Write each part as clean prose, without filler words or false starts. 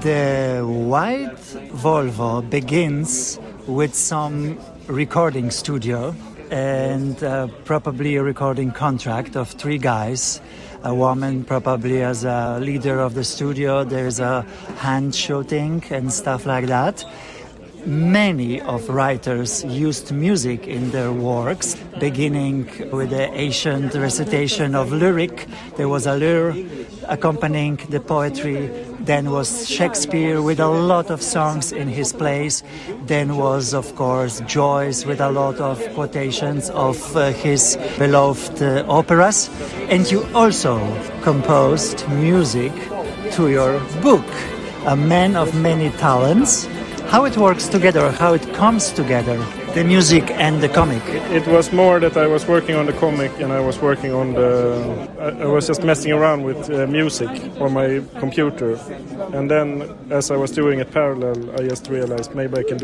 The white Volvo begins with some recording studio and probably a recording contract of 3 guys. A woman probably as a leader of the studio. There's a hand shooting and stuff like that. Many of writers used music in their works, beginning with the ancient recitation of lyric. There was a lyre accompanying the poetry. Then was Shakespeare with a lot of songs in his plays. Then was, of course, Joyce with a lot of quotations of his beloved operas. And you also composed music to your book, A Man of Many Talents. How it works together, how it comes together, the music and the comic. It was more that I was working on the comic and I was working on I was just messing around with music on my computer. And then as I was doing it parallel, I just realized maybe I can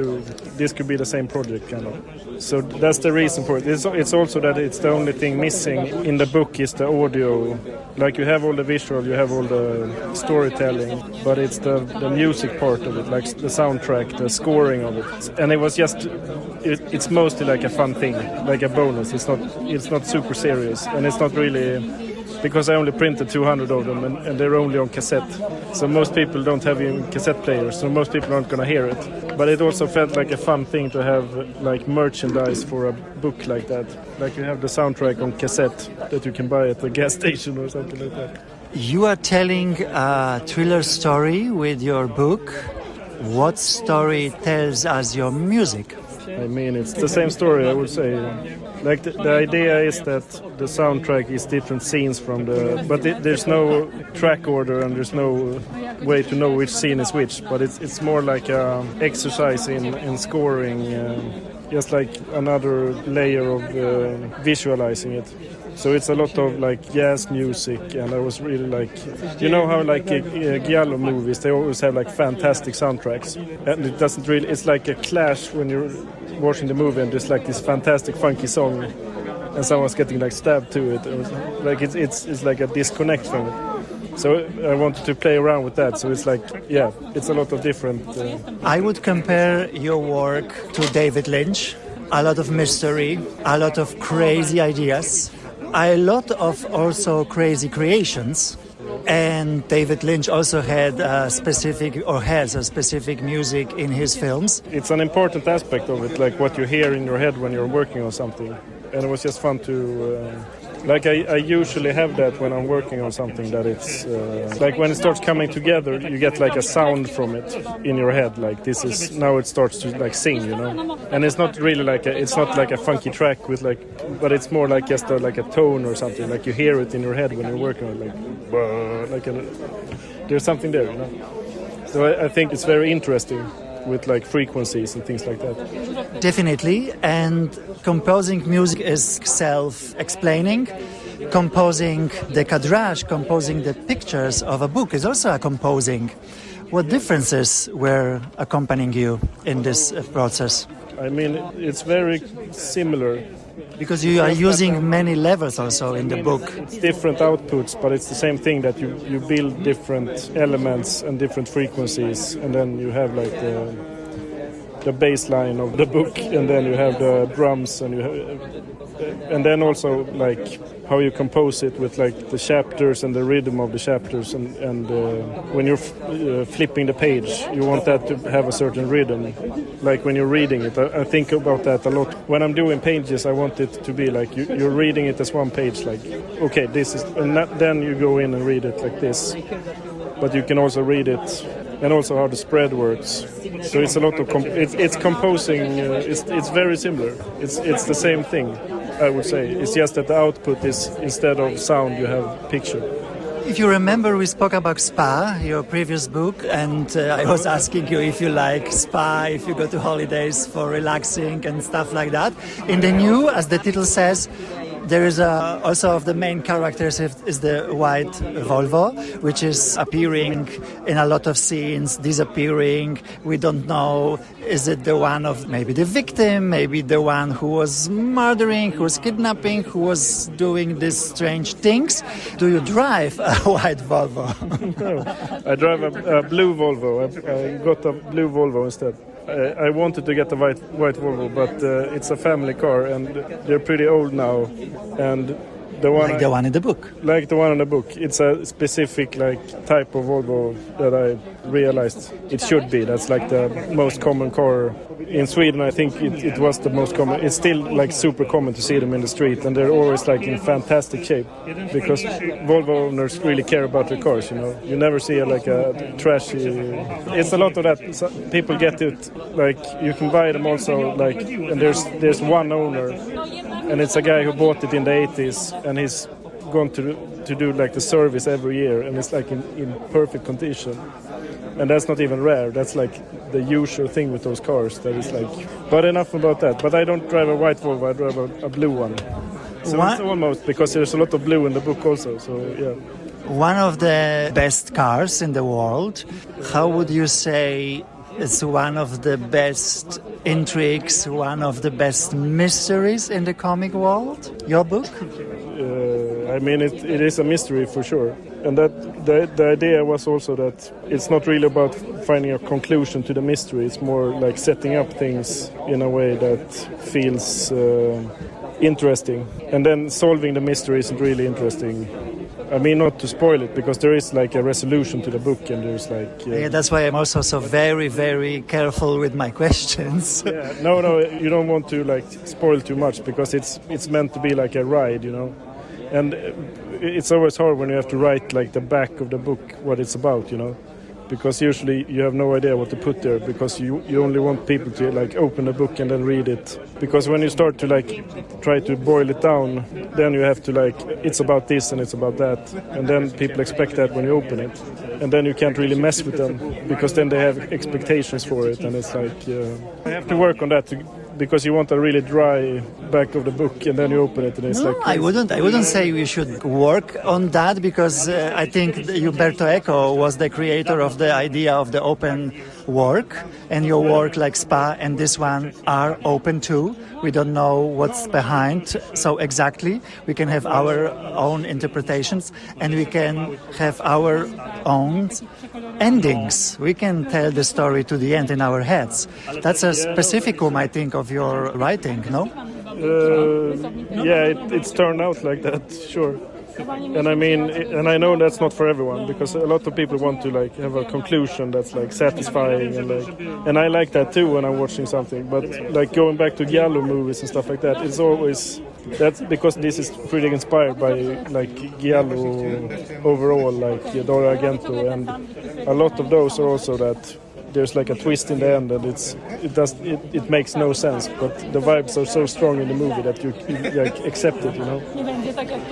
this could be the same project kind of. So that's the reason for it. It's also that it's the only thing missing in the book is the audio. Like you have all the visual, you have all the storytelling, but it's the music part of it, like the soundtrack, the scoring of it. And it was just, it's mostly like a fun thing, like a bonus. It's not super serious, and it's not really, because I only printed 200 of them and they're only on cassette. So most people don't have even cassette players, so most people aren't gonna hear it. But it also felt like a fun thing to have like merchandise for a book like that. Like you have the soundtrack on cassette that you can buy at the gas station or something like that. You are telling a thriller story with your book. What story tells us your music? I mean, it's the same story, I would say. Like the idea is that the soundtrack is different scenes from but there's no track order and there's no way to know which scene is which. But it's more like a exercise in scoring, just like another layer of visualizing it. So it's a lot of like jazz music, and I was really like, you know how like Giallo movies, they always have like fantastic soundtracks, and it doesn't really, it's like a clash when you're watching the movie and there's like this fantastic funky song and someone's getting like stabbed to it. Like it's like a disconnect from it. So I wanted to play around with that. So it's like, yeah, it's a lot of different. I would compare your work to David Lynch. A lot of mystery, a lot of crazy ideas, a lot of also crazy creations. And David Lynch also had has a specific music in his films. It's an important aspect of it, like what you hear in your head when you're working on something. And it was just fun to... Like I usually have that when I'm working on something, that it's like when it starts coming together, you get like a sound from it in your head. Like this is, now it starts to like sing, you know. And it's not really like it's not like a funky track with like, but it's more like just like a tone or something. Like you hear it in your head when you're working on it, like there's something there, you know. So I think it's very interesting with like frequencies and things like that. Definitely, and composing music is self-explaining. Composing the cadrage, composing the pictures of a book is also a composing. What differences were accompanying you in this process? I mean, it's very similar. Because you are using many levels also in the book. It's different outputs, but it's the same thing, that you build different elements and different frequencies, and then you have like the bass line of the book, and then you have the drums, and then also like how you compose it with like the chapters and the rhythm of the chapters, and when you're flipping the page, you want that to have a certain rhythm. Like when you're reading it, I think about that a lot. When I'm doing pages, I want it to be like you're reading it as one page, like okay, this is, and then you go in and read it like this. But you can also read it, and also how the spread works. So it's a lot of it's composing. It's very similar. It's the same thing, I would say. It's just that the output is, instead of sound, you have picture. If you remember, we spoke about spa, your previous book, and I was asking you if you like spa, if you go to holidays for relaxing and stuff like that. In the new, as the title says, There is also of the main characters is the white Volvo, which is appearing in a lot of scenes, disappearing. We don't know, is it the one of maybe the victim, maybe the one who was murdering, who was kidnapping, who was doing these strange things. Do you drive a white Volvo? No, I drive a blue Volvo. I got a blue Volvo instead. I wanted to get a white Volvo, but it's a family car and they're pretty old now. And the one in the book. Like the one in the book. It's a specific type of Volvo that I realized it should be. That's like the most common car. In Sweden, I think it was the most common. It's still super common to see them in the street, and they're always in fantastic shape because Volvo owners really care about their cars. You never see a trashy. It's a lot of that. So people get it you can buy them also and there's one owner, and it's a guy who bought it in the 80s, and he's gone to do the service every year, and it's in perfect condition. And that's not even rare. That's the usual thing with those cars. That is But enough about that. But I don't drive a white Volvo. I drive a blue one. So it's almost, because there's a lot of blue in the book also. So yeah. One of the best cars in the world. How would you say it's one of the best intrigues, one of the best mysteries in the comic world? Your book? It is a mystery for sure. And that the idea was also that it's not really about finding a conclusion to the mystery. It's more setting up things in a way that feels interesting. And then solving the mystery isn't really interesting. Not to spoil it, because there is a resolution to the book, and there's Yeah, that's why I'm also so very, very careful with my questions. Yeah, no, you don't want to spoil too much, because it's meant to be a ride, And it's always hard when you have to write the back of the book what it's about, because usually you have no idea what to put there, because you only want people to open the book and then read it. Because when you start to try to boil it down, then you have to it's about this and it's about that, and then people expect that when you open it, and then you can't really mess with them, because then they have expectations for it, and it's I have to work on that because you want a really dry back of the book, and then you open it and it's I wouldn't say we should work on that, because I think Umberto Eco was the creator of the idea of the open work, and your work like Spa and this one are open too. We don't know what's behind, so exactly we can have our own interpretations, and we can have our own endings. We can tell the story to the end in our heads. That's a specificum, I think, of your writing, no? It's turned out like that, sure. And and I know that's not for everyone, because a lot of people want to have a conclusion that's satisfying, and I like that too when I'm watching something. But going back to Giallo movies and stuff like that, it's always that's because this is pretty inspired by Giallo overall, Dario Argento, and a lot of those are also that there's a twist in the end, and it makes no sense, but the vibes are so strong in the movie that you accept it,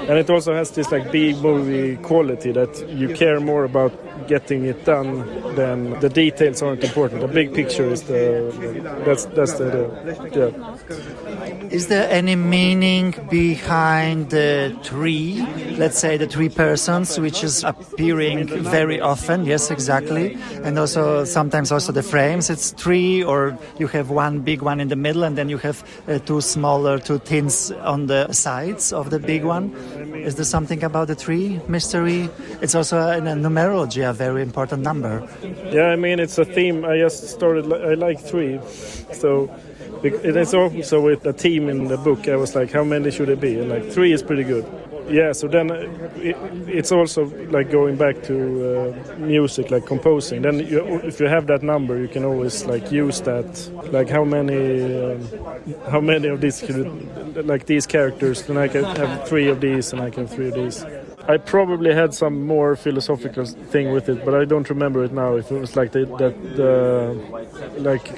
And it also has this B-movie quality that you care more about getting it done than the details aren't important. The big picture is that's the idea. Yeah. Is there any meaning behind the tree? Let's say the three persons, which is appearing very often. Yes, exactly. And also sometimes also the frames. It's three, or you have one big one in the middle, and then you have two tins on the sides of the big one. Is there something about the tree mystery? It's also in a numerology a very important number. Yeah, it's a theme. I just started. I like three, so. It's also with a team in the book. I was how many should it be? And three is pretty good. Yeah, so then it's also going back to music, composing. Then if you have that number, you can always use that. How many of these these characters? Then I can have three of these, and I can have three of these. I probably had some more philosophical thing with it, but I don't remember it now. If it was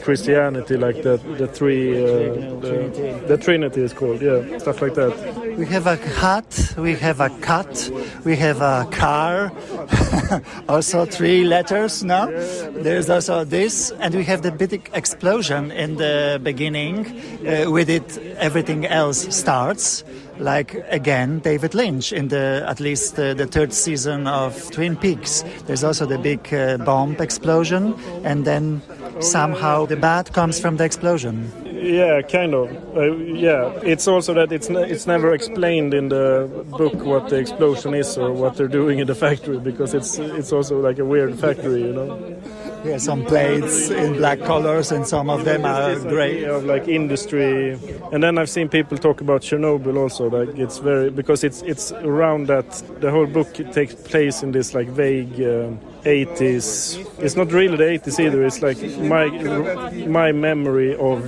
Christianity, the three, the Trinity is called, yeah, stuff like that. We have a hat, we have a cat, we have a car, also three letters, no? There's also this, and we have the big explosion in the beginning. With it, everything else starts. like again David Lynch in at least the third season of Twin Peaks. There's also the big bomb explosion, and then somehow the bat comes from the explosion. Yeah, kind of. Yeah, it's also that it's never explained in the book what the explosion is or what they're doing in the factory, because it's also like a weird factory, you know. Yeah, some plates in black colors and some of them are grey. Of like industry, and then I've seen people talk about Chernobyl also. Like it's very, because it's around that. The whole book takes place in this like vague 80s. It's not really the 80s either. It's like my memory of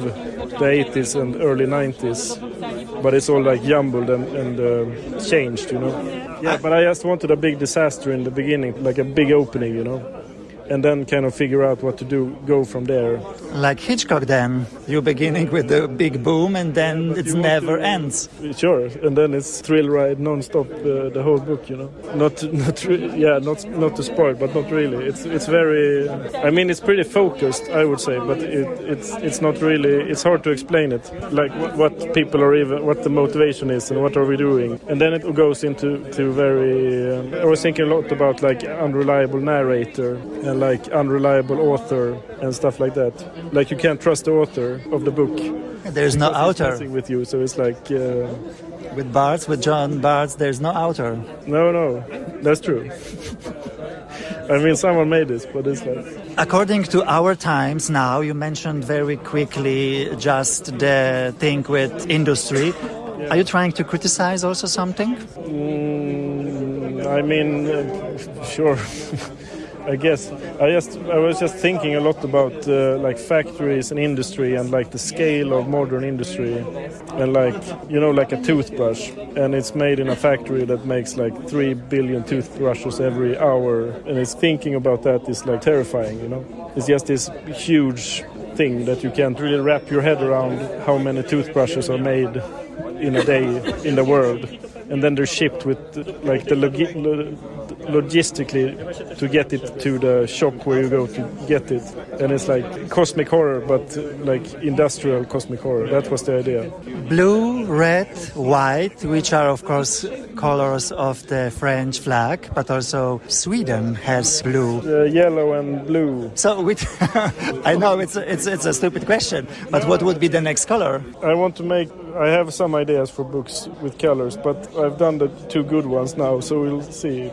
the 80s and early 90s, but it's all like jumbled and changed, you know. Yeah, but I just wanted a big disaster in the beginning, like a big opening, you know. And then kind of figure out what to do, go from there. Like Hitchcock then, you're beginning with the big boom and then it never ends. Sure, and then it's thrill ride non-stop the whole book, you know. Not to spoil, but not really. It's very, I mean, it's pretty focused, I would say, but it's not really, it's hard to explain it. Like what people are even, what the motivation is and what are we doing. And then it goes into very, I was thinking a lot about like unreliable narrator and like unreliable author and stuff like that. Like you can't trust the author of the book. There's no author with you, so it's like with John Barthes, there's no author. No, that's true. I mean, someone made this, but it's like... According to our times now, you mentioned very quickly just the thing with industry. Yeah. Are you trying to criticize also something? I mean, sure. I guess I was just thinking a lot about like factories and industry and like the scale of modern industry, and like, you know, like a toothbrush, and it's made in a factory that makes like 3 billion toothbrushes every hour, and it's thinking about that is like terrifying, you know. It's just this huge thing that you can't really wrap your head around how many toothbrushes are made in a day in the world, and then they're shipped with like the logistically to get it to the shop where you go to get it, and it's like cosmic horror, but like industrial cosmic horror. That was the idea. Blue, red, white, which are of course colors of the French flag, but also Sweden has blue. Yellow and blue. So I know it's a stupid question, but what would be the next color? I have some ideas for books with colors, but I've done the 2 good ones now, so we'll see.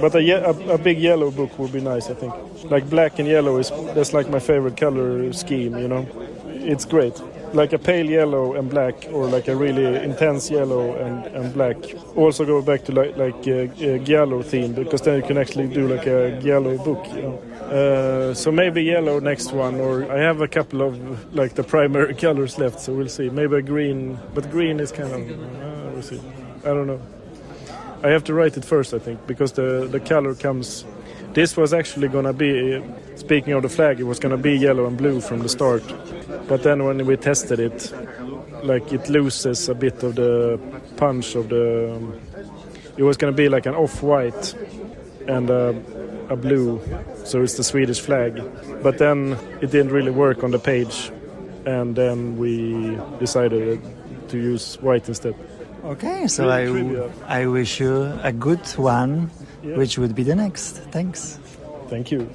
But a big yellow book would be nice, I think. Like black and yellow that's like my favorite color scheme, you know. It's great. Like a pale yellow and black, or like a really intense yellow and black. Also go back to like a giallo theme, because then you can actually do like a giallo book, you know. So maybe yellow next one, or I have a couple of like the primary colors left, so we'll see. Maybe a green, but green is kind of, we'll see. I don't know. I have to write it first, I think, because the color comes... This was actually going to be, speaking of the flag, it was going to be yellow and blue from the start. But then when we tested it, like it loses a bit of the punch of the... It was going to be like an off-white and a blue, so it's the Swedish flag. But then it didn't really work on the page, and then we decided to use white instead. Okay, so I wish you a good one, which would be the next. Thanks. Thank you.